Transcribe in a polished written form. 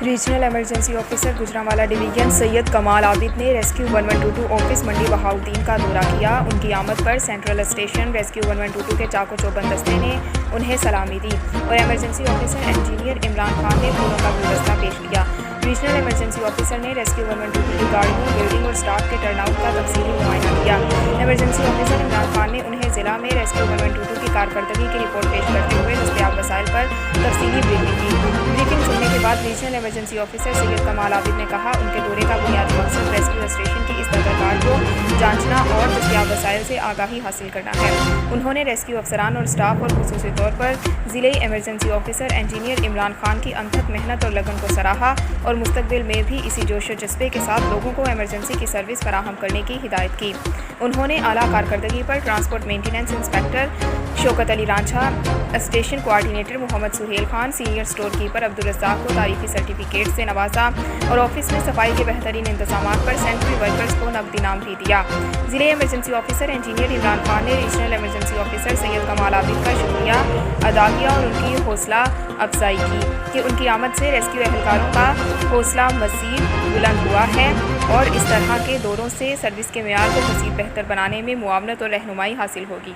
Regional emergency officer Gujranwala division Syed Kamal Abid نے rescue 1122 office منڈی بہاؤالدین کا دورہ کیا۔ ان کی آمد پر سینٹرل اسٹیشن ریسکیو 1122 کے چاق و چوبند دستے نے انہیں سلامی دی اور emergency officer engineer Imran Khan نے پھولوں کا گلدستہ پیش کیا۔ ریجنل ایمرجنسی آفیسر نے ریسکیو 112 کی گاڑیوں، بلڈنگ اور اسٹاف کے ٹرن آؤٹ کا تفصیلی معائنہ کیا۔ ایمرجنسی آفیسر عمران خان نے انہیں ضلع میں ریسکیو 112 کی کارکردگی کی رپورٹ پیش کرتے ہوئے دستیاب وسائل پر تفصیلی بریفنگ کی۔ بریفنگ سننے کے بعد ریجنل ایمرجنسی آفیسر سید کمال عابد نے کہا ان کے دورے کا بنیادی مقصد ریسکیو اسٹیشن کی اس درگاہ کو جانچنا اور دستیاب وسائل سے آگاہی حاصل کرنا ہے۔ انہوں نے ریسکیو افسران اور اسٹاف اور خصوصی طور پر ضلعی emergency officer engineer Imran Khan کی انتھک محنت اور لگن کو سراہا اور مستقبل میں بھی اسی جوش و جذبے کے ساتھ لوگوں کو ایمرجنسی کی سروس فراہم کرنے کی ہدایت کی۔ انہوں نے اعلیٰ کارکردگی پر transport maintenance inspector Shaukat Ali Ranjha, station coordinator Muhammad Sohail Khan, senior store keeper Abdul Razzaq کو تعریفی سرٹیفکیٹ سے نوازا اور آفس میں صفائی کے بہترین انتظامات پر سینٹری ورکرز کو نقد انعام بھی دیا۔ ضلع emergency officer engineer Imran Khan نے ریجنل ایمرجنسی آفیسر سید کمال عابد کا شکریہ ادا کیا اور ان کی حوصلہ افزائی کی کہ ان کی آمد سے ریسکیو اہلکاروں کا حوصلہ مزید بلند ہوا ہے اور اس طرح کے دوروں سے سروس کے معیار کو مزید بہتر بنانے میں معاونت اور رہنمائی حاصل ہوگی۔